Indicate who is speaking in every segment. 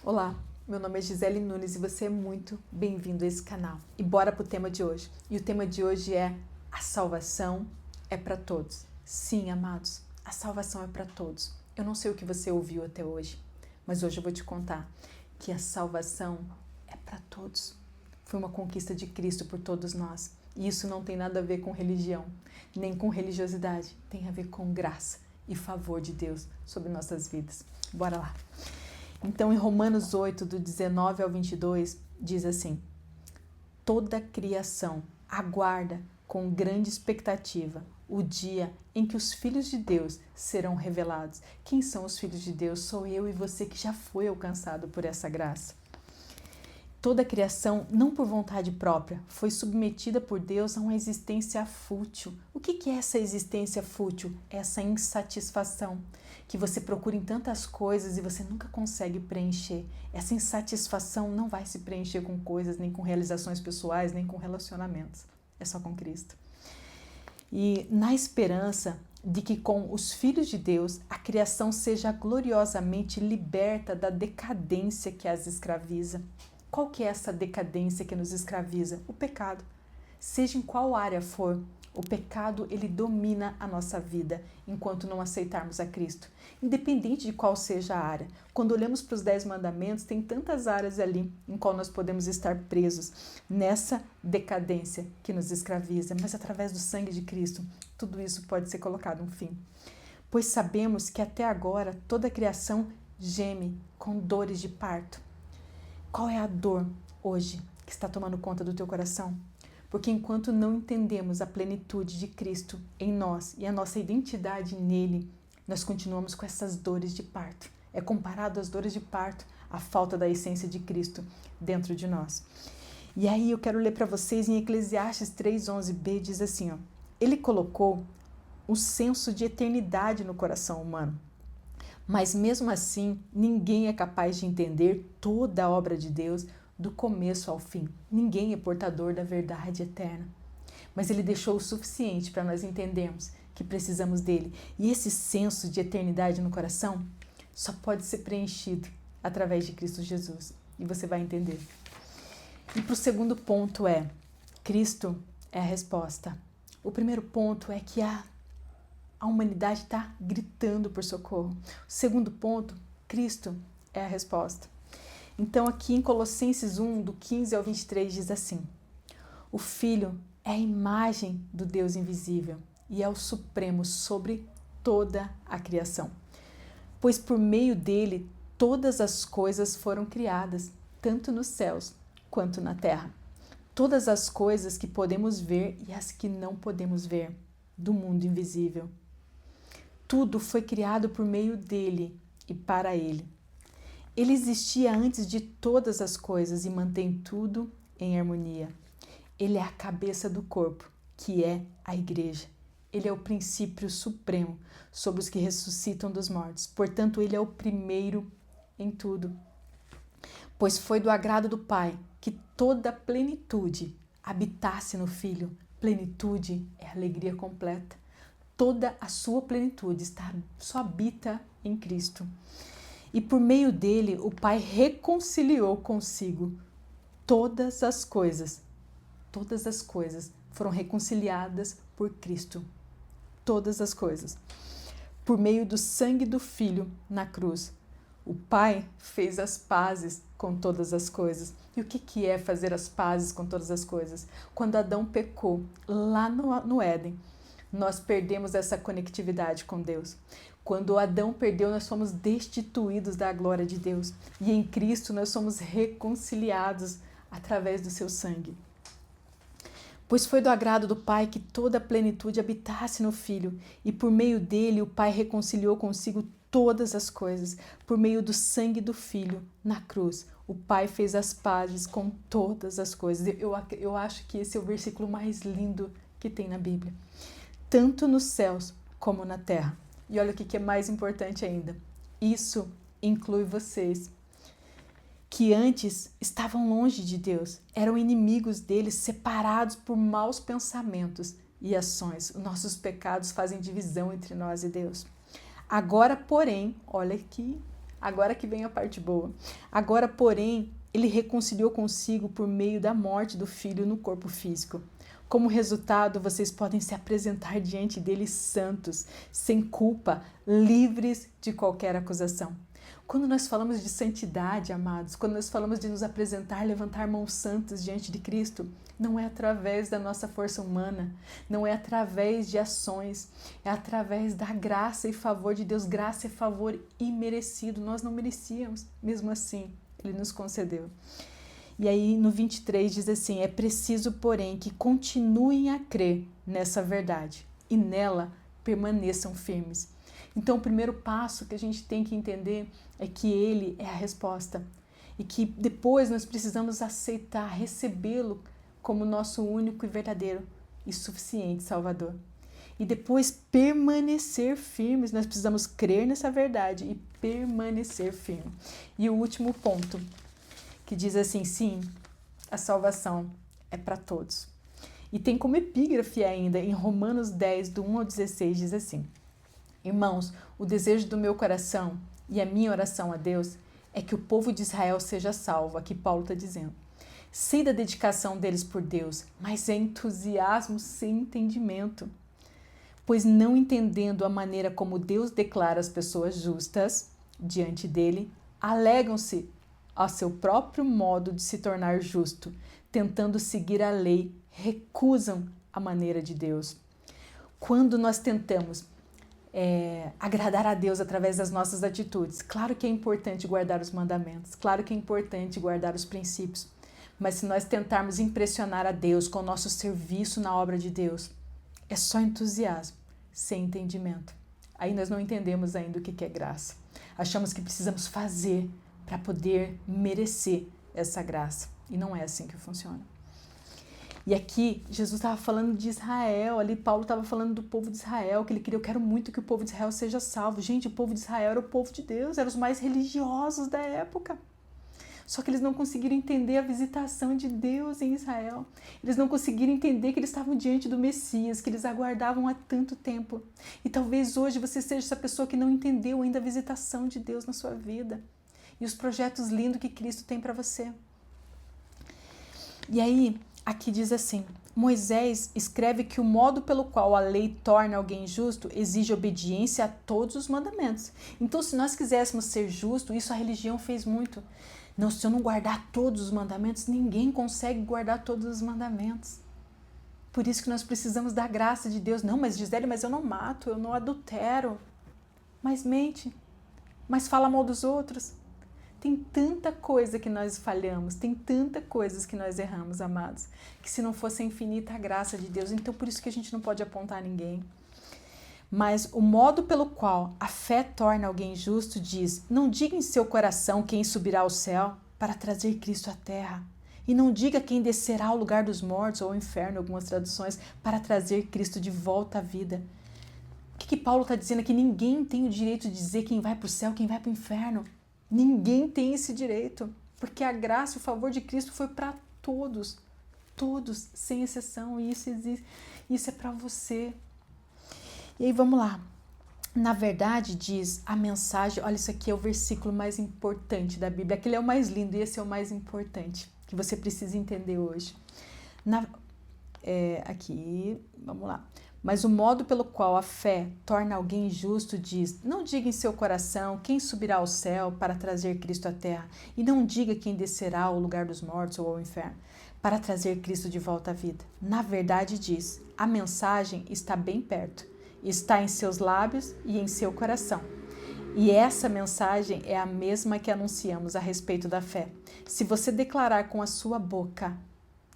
Speaker 1: Olá, meu nome é Gisele Nunes e você é muito bem-vindo a esse canal. E bora pro tema de hoje. E o tema de hoje é: a salvação é para todos. Sim, amados, a salvação é para todos. Eu não sei o que você ouviu até hoje, mas hoje eu vou te contar que a salvação é para todos. Foi uma conquista de Cristo por todos nós. E isso não tem nada a ver com religião, nem com religiosidade. Tem a ver com graça e favor de Deus sobre nossas vidas. Bora lá. Então, em Romanos 8, do 19 ao 22, diz assim: toda a criação aguarda com grande expectativa o dia em que os filhos de Deus serão revelados. Quem são os filhos de Deus? Sou eu e você que já foi alcançado por essa graça. Toda a criação, não por vontade própria, foi submetida por Deus a uma existência fútil. O que é essa existência fútil? Essa insatisfação que você procura em tantas coisas e você nunca consegue preencher. Essa insatisfação não vai se preencher com coisas, nem com realizações pessoais, nem com relacionamentos. É só com Cristo. E na esperança de que com os filhos de Deus a criação seja gloriosamente liberta da decadência que as escraviza. Qual que é essa decadência que nos escraviza? O pecado. Seja em qual área for, o pecado ele domina a nossa vida enquanto não aceitarmos a Cristo. Independente de qual seja a área. Quando olhamos para os 10 mandamentos, tem tantas áreas ali em qual nós podemos estar presos nessa decadência que nos escraviza. Mas através do sangue de Cristo, tudo isso pode ser colocado um fim. Pois sabemos que até agora toda a criação geme com dores de parto. Qual é a dor hoje que está tomando conta do teu coração? Porque enquanto não entendemos a plenitude de Cristo em nós e a nossa identidade nele, nós continuamos com essas dores de parto. É comparado às dores de parto a falta da essência de Cristo dentro de nós. E aí eu quero ler para vocês em Eclesiastes 3:11b, diz assim, ó: ele colocou o senso de eternidade no coração humano. Mas mesmo assim, ninguém é capaz de entender toda a obra de Deus do começo ao fim. Ninguém é portador da verdade eterna. Mas ele deixou o suficiente para nós entendermos que precisamos dele. E esse senso de eternidade no coração só pode ser preenchido através de Cristo Jesus. E você vai entender. E para o segundo ponto Cristo é a resposta. O primeiro ponto é que a humanidade está gritando por socorro. O segundo ponto, Cristo é a resposta. Então aqui em Colossenses 1, do 15 ao 23, diz assim: o Filho é a imagem do Deus invisível e é o supremo sobre toda a criação. Pois por meio dele todas as coisas foram criadas, tanto nos céus quanto na terra. Todas as coisas que podemos ver e as que não podemos ver, do mundo invisível. Tudo foi criado por meio dele e para ele. Ele existia antes de todas as coisas e mantém tudo em harmonia. Ele é a cabeça do corpo, que é a igreja. Ele é o princípio supremo sobre os que ressuscitam dos mortos. Portanto, ele é o primeiro em tudo. Pois foi do agrado do Pai que toda a plenitude habitasse no Filho. Plenitude é alegria completa. Toda a sua plenitude só habita em Cristo. E por meio dele, o Pai reconciliou consigo todas as coisas. Todas as coisas foram reconciliadas por Cristo. Todas as coisas. Por meio do sangue do Filho na cruz. O Pai fez as pazes com todas as coisas. E o que é fazer as pazes com todas as coisas? Quando Adão pecou lá no Éden, nós perdemos essa conectividade com Deus. Quando Adão perdeu, nós fomos destituídos da glória de Deus. E em Cristo nós somos reconciliados através do seu sangue. Pois foi do agrado do Pai que toda a plenitude habitasse no Filho, e por meio dele o Pai reconciliou consigo todas as coisas. Por meio do sangue do Filho na cruz, o Pai fez as pazes com todas as coisas. Eu acho que esse é o versículo mais lindo que tem na Bíblia. Tanto nos céus como na terra. E olha o que é mais importante ainda. Isso inclui vocês, que antes estavam longe de Deus, eram inimigos dele, separados por maus pensamentos e ações. Os nossos pecados fazem divisão entre nós e Deus. Agora, porém, olha que Agora que vem a parte boa. Agora, porém, ele reconciliou consigo por meio da morte do Filho no corpo físico. Como resultado, vocês podem se apresentar diante dele santos, sem culpa, livres de qualquer acusação. Quando nós falamos de santidade, amados, quando nós falamos de nos apresentar, levantar mãos santas diante de Cristo, não é através da nossa força humana, não é através de ações, é através da graça e favor de Deus. Graça e favor imerecido, nós não merecíamos, mesmo assim, Ele nos concedeu. E aí no 23 diz assim, é preciso, porém, que continuem a crer nessa verdade e nela permaneçam firmes. Então o primeiro passo que a gente tem que entender é que Ele é a resposta e que depois nós precisamos aceitar, recebê-lo como nosso único e verdadeiro e suficiente Salvador. E depois permanecer firmes, nós precisamos crer nessa verdade e permanecer firme. E o último ponto, que diz assim, sim, a salvação é para todos. E tem como epígrafe ainda, em Romanos 10, do 1 ao 16, diz assim, irmãos, o desejo do meu coração e a minha oração a Deus é que o povo de Israel seja salvo, aqui Paulo está dizendo. Sei da dedicação deles por Deus, mas é entusiasmo sem entendimento. Pois não entendendo a maneira como Deus declara as pessoas justas diante dele, alegam-se ao seu próprio modo de se tornar justo, tentando seguir a lei, recusam a maneira de Deus. Quando nós tentamos agradar a Deus através das nossas atitudes, claro que é importante guardar os mandamentos, claro que é importante guardar os princípios, mas se nós tentarmos impressionar a Deus com o nosso serviço na obra de Deus, é só entusiasmo, sem entendimento. Aí nós não entendemos ainda o que é graça. Achamos que precisamos fazer para poder merecer essa graça. E não é assim que funciona. E aqui, Jesus estava falando de Israel, ali Paulo estava falando do povo de Israel, que ele queria, eu quero muito que o povo de Israel seja salvo. Gente, o povo de Israel era o povo de Deus, eram os mais religiosos da época. Só que eles não conseguiram entender a visitação de Deus em Israel. Eles não conseguiram entender que eles estavam diante do Messias, que eles aguardavam há tanto tempo. E talvez hoje você seja essa pessoa que não entendeu ainda a visitação de Deus na sua vida. E os projetos lindos que Cristo tem para você. E aí, aqui diz assim, Moisés escreve que o modo pelo qual a lei torna alguém justo exige obediência a todos os mandamentos. Então, se nós quiséssemos ser justos, isso a religião fez muito. Não, se eu não guardar todos os mandamentos, ninguém consegue guardar todos os mandamentos. Por isso que nós precisamos da graça de Deus. Não, mas Gisele, mas eu não mato, eu não adultero. Mas mente, mas fala mal dos outros. Tem tanta coisa que nós falhamos, tem tanta coisas que nós erramos, amados, que se não fosse a infinita graça de Deus, então por isso que a gente não pode apontar ninguém. Mas o modo pelo qual a fé torna alguém justo diz, não diga em seu coração quem subirá ao céu para trazer Cristo à terra. E não diga quem descerá ao lugar dos mortos ou ao inferno, algumas traduções, para trazer Cristo de volta à vida. O que Paulo está dizendo é que ninguém tem o direito de dizer quem vai para o céu, quem vai para o inferno. Ninguém tem esse direito, porque a graça e o favor de Cristo foi para todos, todos, sem exceção, e isso existe, isso é para você. E aí vamos lá, na verdade diz a mensagem, olha, isso aqui é o versículo mais importante da Bíblia, aquele é o mais lindo e esse é o mais importante, que você precisa entender hoje. Aqui, vamos lá. Mas o modo pelo qual a fé torna alguém justo diz, não diga em seu coração quem subirá ao céu para trazer Cristo à terra, e não diga quem descerá ao lugar dos mortos ou ao inferno, para trazer Cristo de volta à vida. Na verdade diz, a mensagem está bem perto, está em seus lábios e em seu coração. E essa mensagem é a mesma que anunciamos a respeito da fé. Se você declarar com a sua boca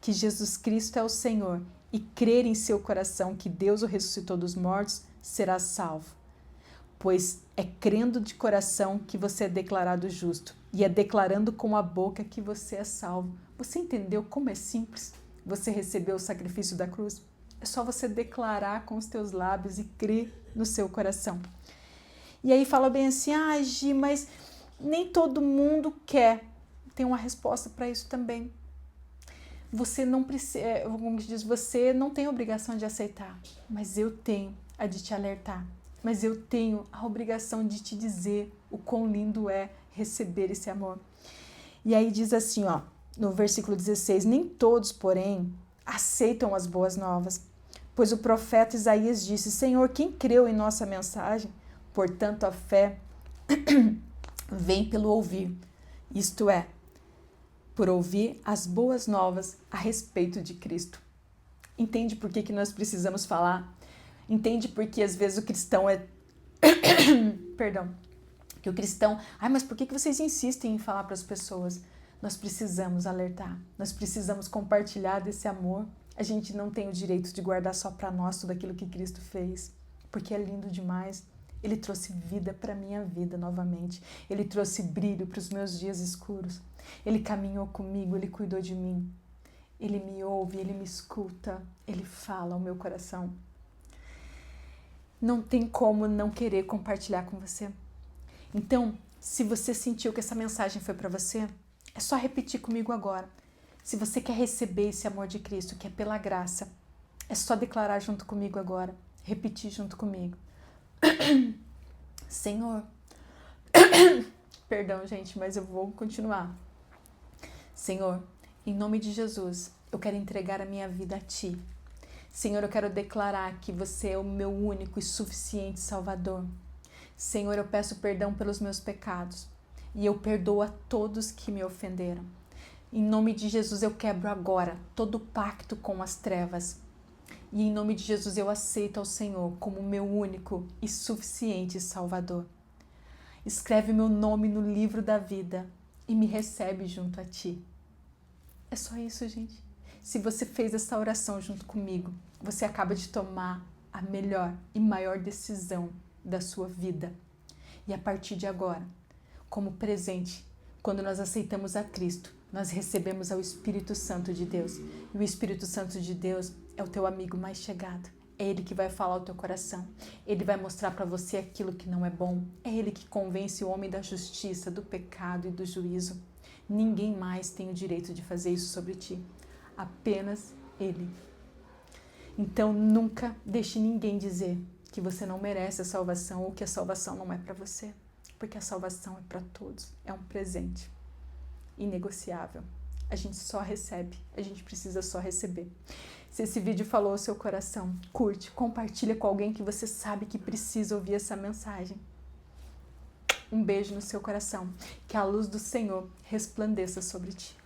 Speaker 1: que Jesus Cristo é o Senhor, e crer em seu coração que Deus o ressuscitou dos mortos, será salvo. Pois é crendo de coração que você é declarado justo, e é declarando com a boca que você é salvo. Você entendeu como é simples? Você recebeu o sacrifício da cruz? É só você declarar com os teus lábios e crer no seu coração. E aí fala bem assim, Gi, mas nem todo mundo quer. Tem uma resposta para isso também. Você não precisa, como diz, você não tem obrigação de aceitar, mas eu tenho a de te alertar. mas eu tenho a obrigação de te dizer o quão lindo é receber esse amor. E aí diz assim, ó, no versículo 16, nem todos, porém, aceitam as boas novas, pois o profeta Isaías disse, Senhor, quem creu em nossa mensagem? Portanto, a fé vem pelo ouvir, isto é, por ouvir as boas novas a respeito de Cristo. Entende por que nós precisamos falar? Entende por que às vezes o cristão é... Perdão. Que o cristão... mas por que vocês insistem em falar para as pessoas? Nós precisamos alertar. Nós precisamos compartilhar desse amor. A gente não tem o direito de guardar só para nós tudo aquilo que Cristo fez. Porque é lindo demais. Ele trouxe vida para a minha vida novamente. Ele trouxe brilho para os meus dias escuros. Ele caminhou comigo, Ele cuidou de mim. Ele me ouve, Ele me escuta, Ele fala ao meu coração. Não tem como não querer compartilhar com você. Então, se você sentiu que essa mensagem foi para você, é só repetir comigo agora. Se você quer receber esse amor de Cristo, que é pela graça, é só declarar junto comigo agora, repetir junto comigo. Senhor, perdão, gente, mas eu vou continuar. Senhor, em nome de Jesus, eu quero entregar a minha vida a Ti. Senhor, eu quero declarar que Você é o meu único e suficiente Salvador. Senhor, eu peço perdão pelos meus pecados e eu perdoo a todos que me ofenderam. Em nome de Jesus, eu quebro agora todo pacto com as trevas. E em nome de Jesus, eu aceito ao Senhor como meu único e suficiente Salvador. Escreve meu nome no livro da vida e me recebe junto a Ti. É só isso, gente. Se você fez essa oração junto comigo, você acaba de tomar a melhor e maior decisão da sua vida. E a partir de agora, como presente, quando nós aceitamos a Cristo, nós recebemos ao Espírito Santo de Deus. E o Espírito Santo de Deus é o teu amigo mais chegado. É Ele que vai falar ao teu coração. Ele vai mostrar para você aquilo que não é bom. É Ele que convence o homem da justiça, do pecado e do juízo. Ninguém mais tem o direito de fazer isso sobre ti. Apenas Ele. Então, nunca deixe ninguém dizer que você não merece a salvação ou que a salvação não é para você. Porque a salvação é para todos. É um presente inegociável. A gente só recebe. A gente precisa só receber. Se esse vídeo falou ao seu coração, curte, compartilha com alguém que você sabe que precisa ouvir essa mensagem. Um beijo no seu coração. Que a luz do Senhor resplandeça sobre ti.